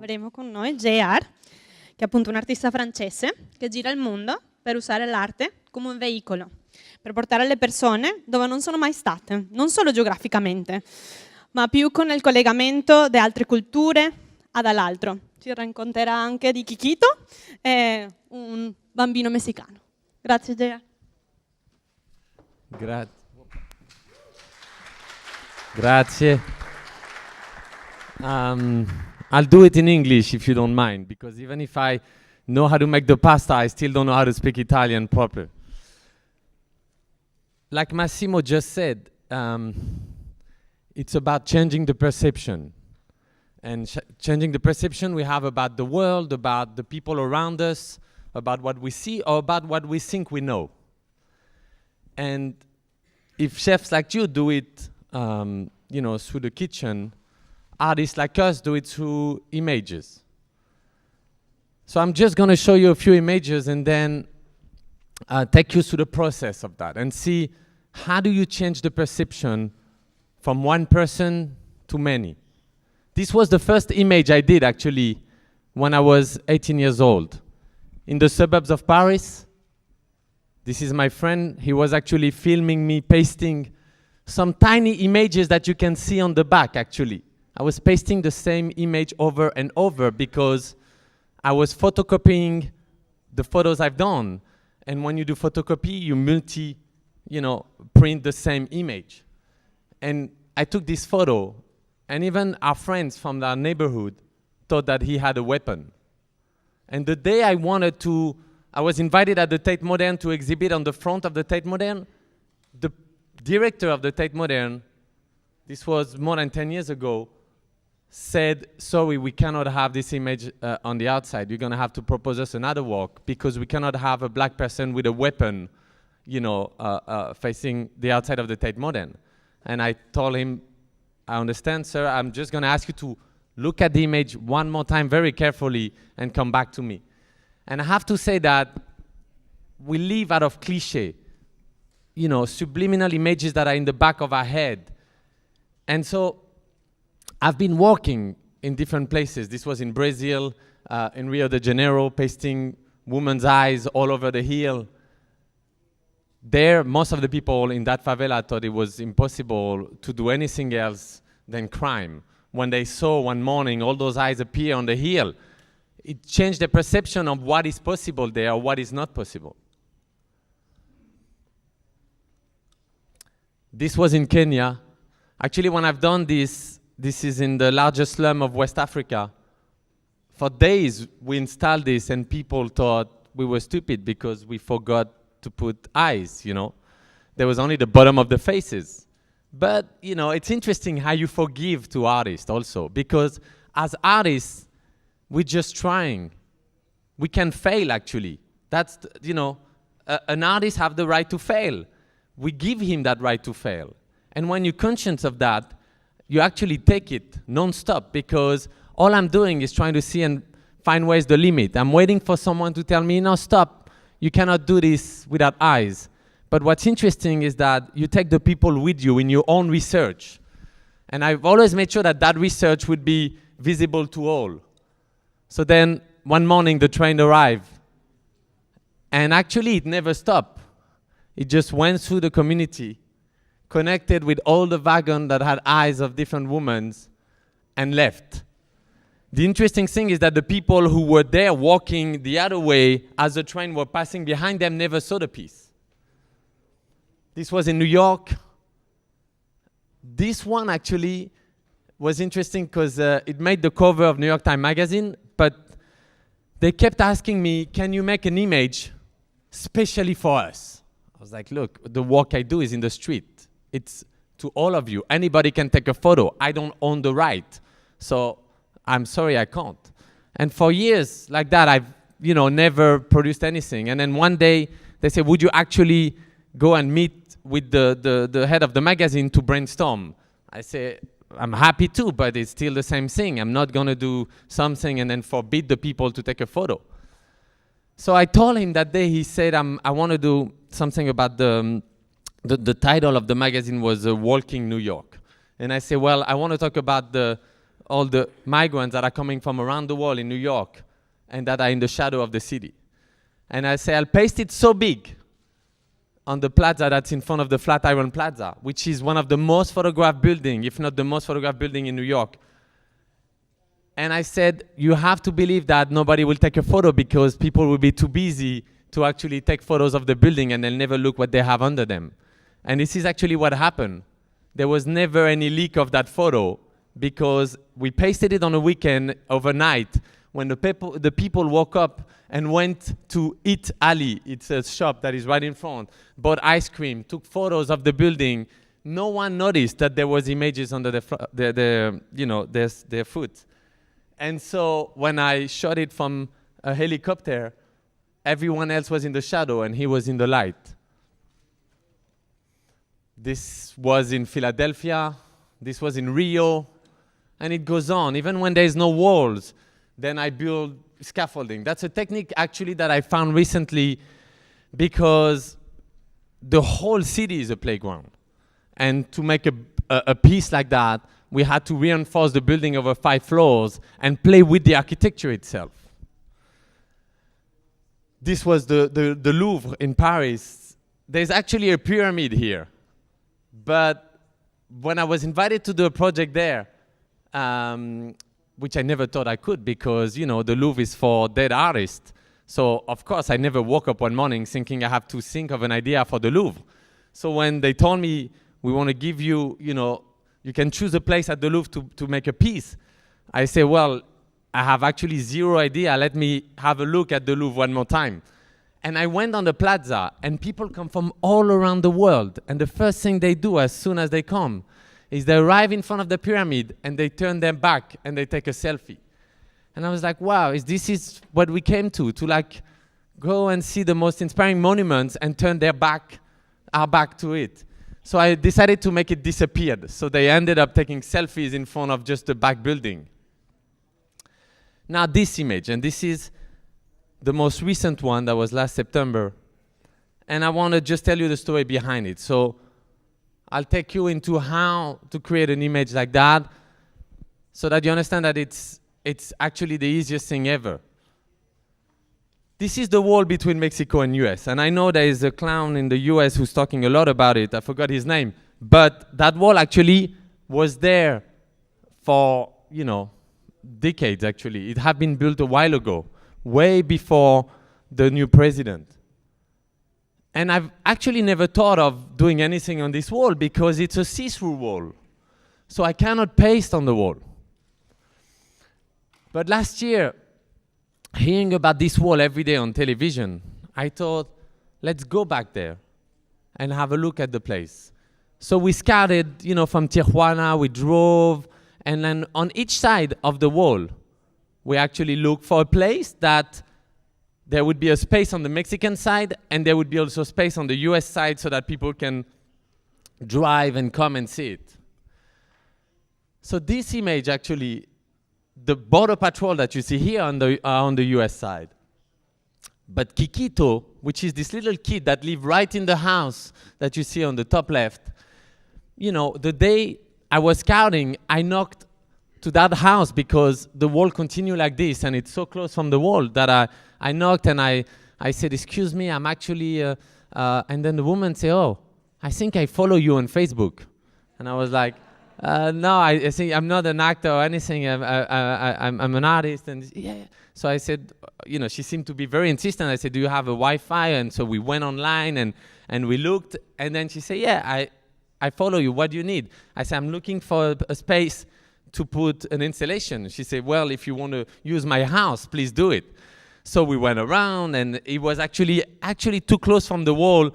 avremo con noi JR, che è appunto un artista francese che gira il mondo per usare l'arte come un veicolo, per portare le persone dove non sono mai state, non solo geograficamente, ma più con il collegamento di altre culture ad all'altro. Ci racconterà anche di Chiquito, un bambino messicano. Grazie JR. Grazie. I'll do it in English if you don't mind, because even if I know how to make the pasta, I still don't know how to speak Italian proper. Like Massimo just said, it's about changing the perception. And changing the perception we have about the world, about the people around us, about what we see, or about what we think we know. And if chefs like you do it, through the kitchen, artists like us do it through images. So I'm just going to show you a few images and then take you through the process of that and see how do you change the perception from one person to many. This was the first image I did actually when I was 18 years old. In the suburbs of Paris, this is my friend. He was actually filming me pasting some tiny images that you can see on the back actually. I was pasting the same image over and over because I was photocopying the photos I've done. And when you do photocopy, you print the same image. And I took this photo, and even our friends from our neighborhood thought that he had a weapon. And the day I was invited at the Tate Modern to exhibit on the front of the Tate Modern. The director of the Tate Modern, this was more than 10 years ago, said, sorry, we cannot have this image on the outside. You're going to have to propose us another work because we cannot have a black person with a weapon, facing the outside of the Tate Modern. And I told him, I understand, sir. I'm just going to ask you to look at the image one more time very carefully and come back to me. And I have to say that we live out of cliché, subliminal images that are in the back of our head. And so I've been working in different places. This was in Brazil, in Rio de Janeiro, pasting women's eyes all over the hill. There, most of the people in that favela thought it was impossible to do anything else than crime. When they saw one morning all those eyes appear on the hill, it changed the perception of what is possible there or what is not possible. This was in Kenya. Actually, when I've done this is in the largest slum of West Africa. For days, we installed this and people thought we were stupid because we forgot to put eyes, There was only the bottom of the faces. But, it's interesting how you forgive to artists also, because as artists, we're just trying. We can fail, actually. That's, an artist have the right to fail. We give him that right to fail. And when you're conscious of that, you actually take it non-stop, because all I'm doing is trying to see and find where's the limit. I'm waiting for someone to tell me, no, stop. You cannot do this without eyes. But what's interesting is that you take the people with you in your own research. And I've always made sure that research would be visible to all. So then one morning the train arrived. And actually it never stopped. It just went through the community, connected with all the wagons that had eyes of different women, and left. The interesting thing is that the people who were there walking the other way as the train were passing behind them never saw the piece. This was in New York. This one actually was interesting because it made the cover of New York Times Magazine, but they kept asking me, can you make an image specially for us? I was like, look, the work I do is in the street. It's to all of you. Anybody can take a photo. I don't own the right. So I'm sorry, I can't. And for years like that, I've never produced anything. And then one day they said, would you actually go and meet with the head of the magazine to brainstorm? I say, I'm happy to, but it's still the same thing. I'm not going to do something and then forbid the people to take a photo. So I told him that day, he said, I want to do something about the title of the magazine was Walking New York. And I said, well, I want to talk about all the migrants that are coming from around the world in New York and that are in the shadow of the city. And I say, I'll paste it so big on the plaza that's in front of the Flatiron Plaza, which is one of the most photographed building, if not the most photographed building in New York. And I said, you have to believe that nobody will take a photo because people will be too busy to actually take photos of the building and they'll never look what they have under them. And this is actually what happened. There was never any leak of that photo because we pasted it on a weekend overnight when the people woke up and went to Eat Alley. It's a shop that is right in front, bought ice cream, took photos of the building. No one noticed that there was images under their foot. And so when I shot it from a helicopter, everyone else was in the shadow and he was in the light. This was in Philadelphia, this was in Rio, and it goes on. Even when there's no walls, then I build scaffolding. That's a technique actually that I found recently because the whole city is a playground. And to make a piece like that, we had to reinforce the building over 5 floors and play with the architecture itself. This was the Louvre in Paris. There's actually a pyramid here. But when I was invited to do a project there, which I never thought I could because, you know, the Louvre is for dead artists. So, of course, I never woke up one morning thinking I have to think of an idea for the Louvre. So when they told me, we want to give you, you know, you can choose a place at the Louvre to make a piece, I say, well, I have actually zero idea. Let me have a look at the Louvre one more time. And I went on the plaza, and people come from all around the world. And the first thing they do as soon as they come is they arrive in front of the pyramid, and they turn their back, and they take a selfie. And I was like, wow, this is what we came to like go and see the most inspiring monuments and turn our back to it. So I decided to make it disappear. So they ended up taking selfies in front of just the back building. Now this image, and this is the most recent one that was last September. And I want to just tell you the story behind it. So I'll take you into how to create an image like that so that you understand that it's actually the easiest thing ever. This is the wall between Mexico and US. And I know there is a clown in the US who's talking a lot about it. I forgot his name. But that wall actually was there for, you know, decades actually. It had been built a while ago, way before the new president. And I've actually never thought of doing anything on this wall because it's a see-through wall. So I cannot paste on the wall. But last year, hearing about this wall every day on television, I thought, let's go back there and have a look at the place. So we scouted, you know, from Tijuana, we drove, and then on each side of the wall, we actually looked for a place that there would be a space on the Mexican side, and there would be also space on the US side so that people can drive and come and see it. So this image actually, the border patrol that you see here on the US side. But Chiquito, which is this little kid that lived right in the house that you see on the top left, you know, the day I was scouting, I knocked to that house because the wall continued like this and it's so close from the wall that I knocked and I said, excuse me, I'm actually, and then the woman said, oh, I think I follow you on Facebook. And I was like, no, I think I'm not an actor or anything. I'm an artist. And yeah. So I said, you know, she seemed to be very insistent. I said, do you have a Wi-Fi? And so we went online and we looked. And then she said, yeah, I follow you. What do you need? I said, I'm looking for a space to put an installation. She said, well, if you want to use my house, please do it. So we went around and it was actually too close from the wall.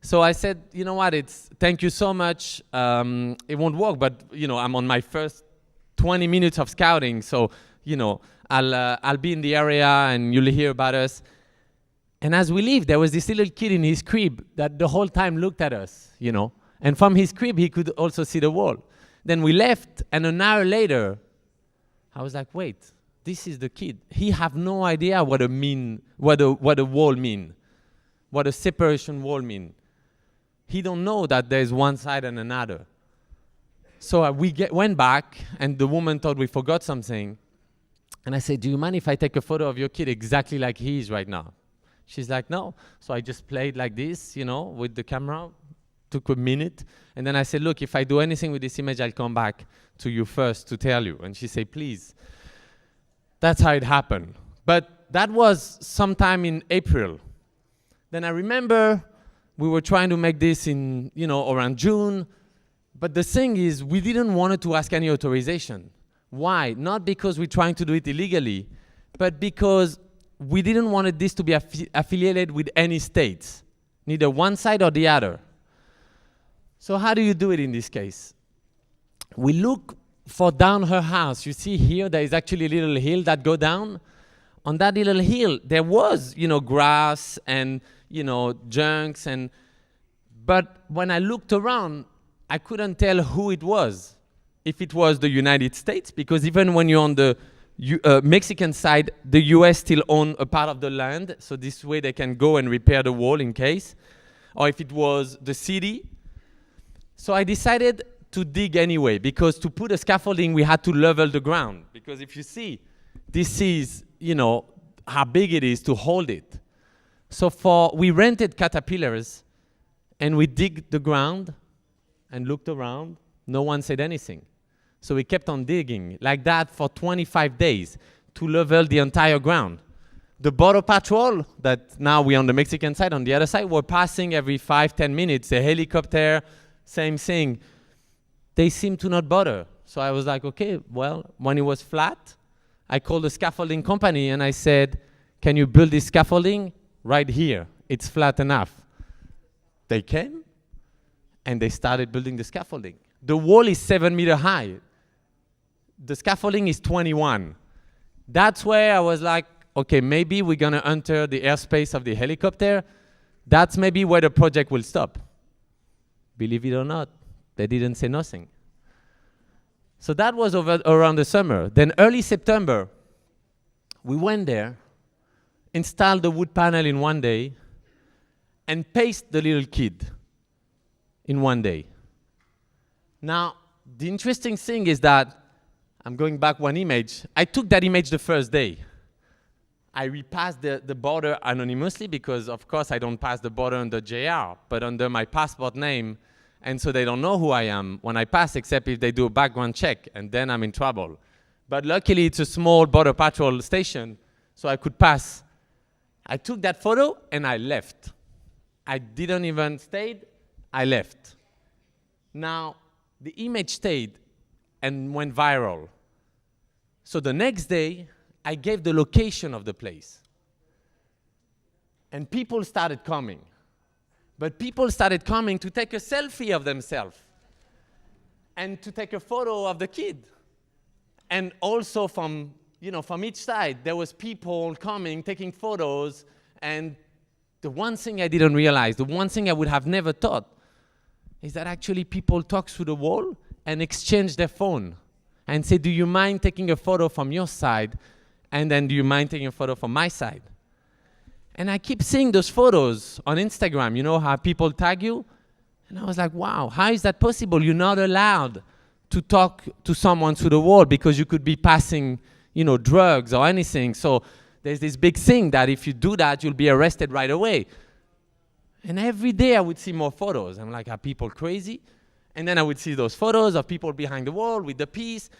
So I said, you know what, thank you so much. It won't work, but you know, I'm on my first 20 minutes of scouting. So, you know, I'll be in the area and you'll hear about us. And as we leave, there was this little kid in his crib that the whole time looked at us, you know. And from his crib, he could also see the wall. Then we left, and an hour later, I was like, wait, this is the kid. He have no idea what a wall mean, what a separation wall mean. He don't know that there's one side and another. So went back, and the woman thought we forgot something. And I said, do you mind if I take a photo of your kid exactly like he is right now? She's like, no. So I just played like this, with the camera. Took a minute. And then I said, look, if I do anything with this image, I'll come back to you first to tell you. And she said, please. That's how it happened. But that was sometime in April. Then I remember we were trying to make this in, around June. But the thing is, we didn't want to ask any authorization. Why? Not because we're trying to do it illegally, but because we didn't want this to be affiliated with any states, neither one side or the other. So how do you do it in this case? We look for down her house. You see here, there is actually a little hill that go down. On that little hill, there was, grass and, junks. But when I looked around, I couldn't tell who it was. If it was the United States, because even when you're on the Mexican side, the US still own a part of the land, so this way they can go and repair the wall in case. Or if it was the city. So I decided to dig anyway, because to put a scaffolding, we had to level the ground. Because if you see, this is, how big it is to hold it. So we rented caterpillars, and we dig the ground, and looked around. No one said anything. So we kept on digging like that for 25 days to level the entire ground. The border patrol, that now we're on the Mexican side, on the other side, were passing every 5-10 minutes. A helicopter, same thing. They seemed to not bother. So I was like, okay, well, when it was flat, I called the scaffolding company and I said, can you build this scaffolding right here? It's flat enough. They came. And they started building the scaffolding. The wall is 7 meters high. The scaffolding is 21. That's where I was like, okay, maybe we're gonna enter the airspace of the helicopter. That's maybe where the project will stop. Believe it or not, they didn't say nothing. So that was around the summer. Then early September, we went there, installed the wood panel in one day, and paced the little kid in one day. Now, the interesting thing is that, I'm going back one image, I took that image the first day. I repassed the border anonymously because, of course, I don't pass the border under JR, but under my passport name, and so they don't know who I am when I pass, except if they do a background check, and then I'm in trouble. But luckily, it's a small border patrol station, so I could pass. I took that photo, and I left. I didn't even stay. I left. Now, the image stayed and went viral. So the next day, I gave the location of the place. And people started coming. But people started coming to take a selfie of themselves and to take a photo of the kid. And also from each side, there was people coming, taking photos. And the one thing I didn't realize, the one thing I would have never thought, is that actually people talk through the wall and exchange their phone and say, do you mind taking a photo from your side? And then do you mind taking a photo from my side? And I keep seeing those photos on Instagram, how people tag you. And I was like, wow, how is that possible? You're not allowed to talk to someone through the wall because you could be passing, drugs or anything. So there's this big thing that if you do that, you'll be arrested right away. And every day I would see more photos. I'm like, are people crazy? And then I would see those photos of people behind the wall with the piece.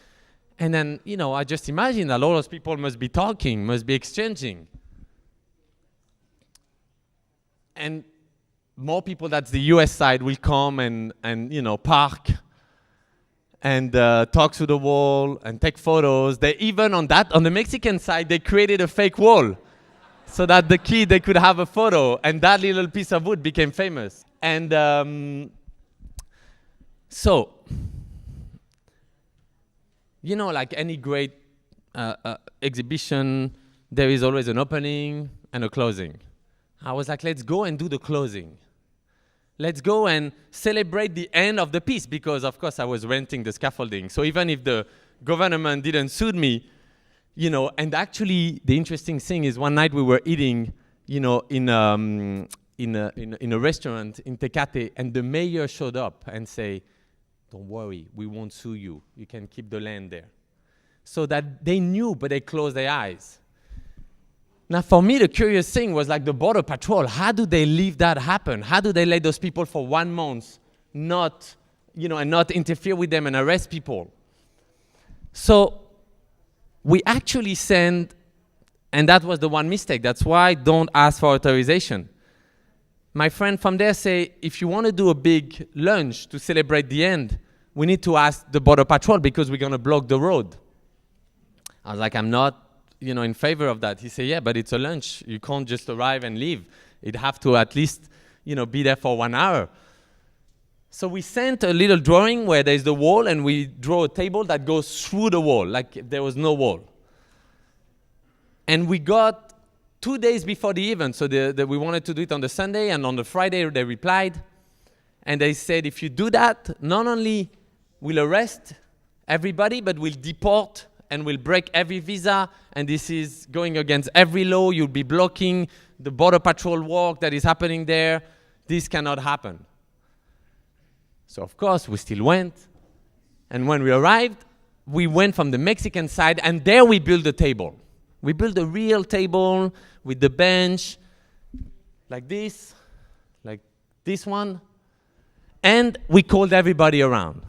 And then, I just imagine that all those people must be talking, must be exchanging. And more people, that's the US side, will come and park and talk to the wall and take photos. They even on the Mexican side, they created a fake wall so that the kid, they could have a photo. And that little piece of wood became famous. And so, like any great exhibition, there is always an opening and a closing. I was like, let's go and do the closing. Let's go and celebrate the end of the piece because, of course, I was renting the scaffolding. So even if the government didn't sue me, and actually the interesting thing is one night we were eating, in a restaurant in Tecate, and the mayor showed up and say, don't worry, we won't sue you. You can keep the land there. So that they knew, but they closed their eyes. Now, for me, the curious thing was like the border patrol. How do they leave that happen? How do they let those people for 1 month not, and not interfere with them and arrest people? So we actually send, and that was the one mistake. That's why don't ask for authorization. My friend from there say, if you want to do a big lunch to celebrate the end, we need to ask the border patrol because we're going to block the road. I was like, I'm not, in favor of that. He said, yeah, but it's a lunch. You can't just arrive and leave. You'd have to at least, be there for 1 hour. So we sent a little drawing where there's the wall, and we draw a table that goes through the wall, like there was no wall. And we got 2 days before the event, so we wanted to do it on the Sunday, and on the Friday they replied, and they said, if you do that, not only we'll arrest everybody, but we'll deport and we'll break every visa, and this is going against every law. You'll be blocking the border patrol work that is happening there. This cannot happen. So of course, we still went, and when we arrived, we went from the Mexican side, and there we built a table. We built a real table with the bench, like this one, and we called everybody around.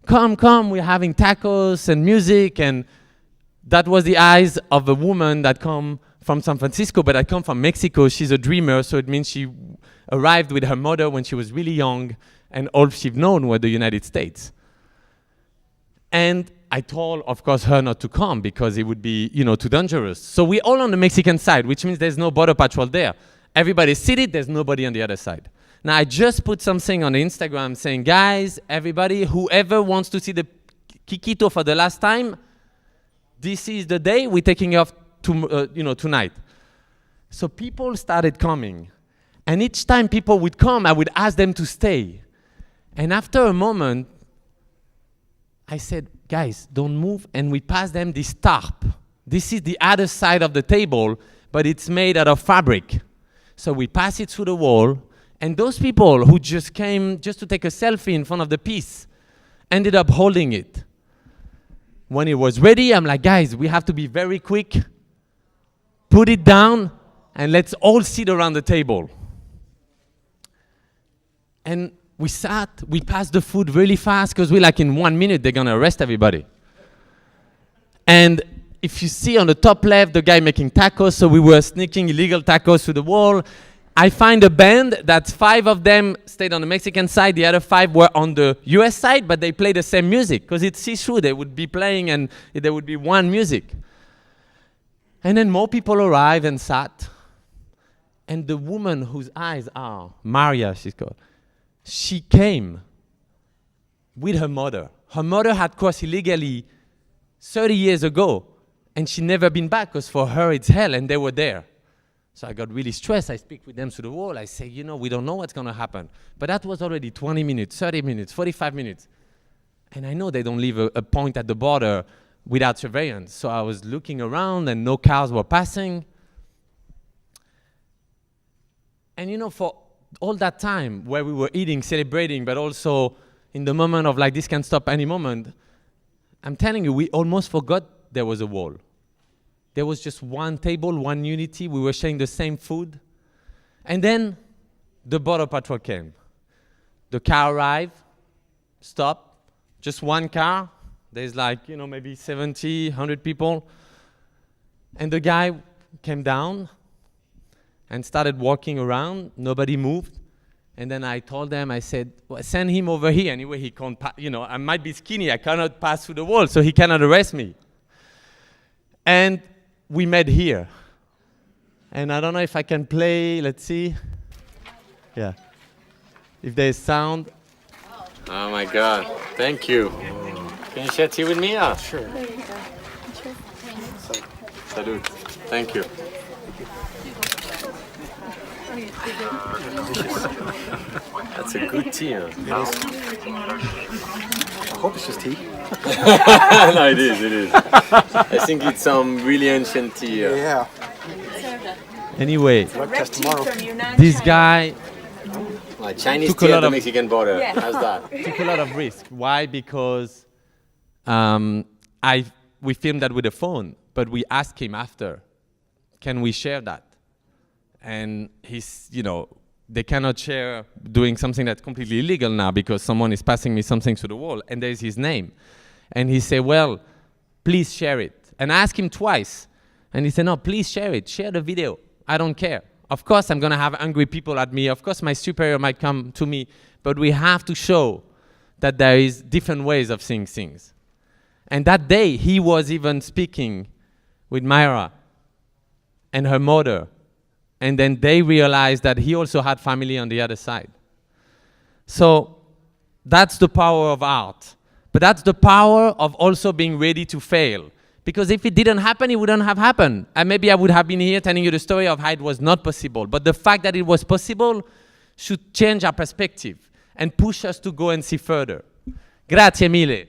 Come, we're having tacos and music, and that was the eyes of a woman that come from San Francisco, but I come from Mexico. She's a dreamer, so it means she arrived with her mother when she was really young, and all she'd known were the United States. And I told, of course, her not to come because it would be, too dangerous. So we're all on the Mexican side, which means there's no border patrol there. Everybody's seated, there's nobody on the other side. Now, I just put something on Instagram saying, guys, everybody, whoever wants to see the Chiquito for the last time, this is the day we're taking off tonight. So people started coming. And each time people would come, I would ask them to stay. And after a moment, I said, guys, don't move. And we passed them this tarp. This is the other side of the table, but it's made out of fabric. So we pass it through the wall. And those people who just came just to take a selfie in front of the piece ended up holding it. When it was ready, I'm like, guys, we have to be very quick. Put it down, and let's all sit around the table. And we sat, we passed the food really fast, because we're like, in 1 minute, they're going to arrest everybody. And if you see on the top left, the guy making tacos, so we were sneaking illegal tacos through the wall. I find a band that 5 of them stayed on the Mexican side, the other 5 were on the US side, but they play the same music, because it's see-through. They would be playing, and there would be one music. And then more people arrived and sat. And the woman whose eyes are, Maria, she's called, she came with her mother. Her mother had crossed illegally 30 years ago, and she'd never been back, because for her it's hell, and they were there. So I got really stressed. I speak with them through the wall. I say, we don't know what's going to happen. But that was already 20 minutes, 30 minutes, 45 minutes. And I know they don't leave a point at the border without surveillance. So I was looking around, and no cars were passing. And for all that time where we were eating, celebrating, but also in the moment of like, this can stop any moment, I'm telling you, we almost forgot there was a wall. There was just one table, one unity. We were sharing the same food. And then the border patrol came. The car arrived, stopped, just one car. There's like, maybe 70, 100 people. And the guy came down and started walking around. Nobody moved. And then I told them, I said, well, send him over here. Anyway, he can't, I might be skinny. I cannot pass through the wall, so he cannot arrest me. And we met here. And I don't know if I can play, let's see. Yeah. If there's sound. Oh my God, thank you. Can you share tea with me? Yeah, sure. Salud. Thank you. That's a good tea. Huh? I hope it's just tea. No, it is. I think it's some really ancient tea. Yeah. Anyway, Drug test tomorrow. this guy Like Chinese Took a tea at lot the of- Mexican border. Yeah. How's that? Took a lot of risk. Why? Because we filmed that with a phone, but we asked him after, can we share that? And he's, they cannot share doing something that's completely illegal now because someone is passing me something through the wall and there's his name. And he said, well, please share it. And I asked him twice. And he said, no, please share it. Share the video. I don't care. Of course, I'm going to have angry people at me. Of course, my superior might come to me. But we have to show that there is different ways of seeing things. And that day, he was even speaking with Myra and her mother. And then they realized that he also had family on the other side. So that's the power of art. But that's the power of also being ready to fail. Because if it didn't happen, it wouldn't have happened. And maybe I would have been here telling you the story of how it was not possible. But the fact that it was possible should change our perspective and push us to go and see further. Grazie mille.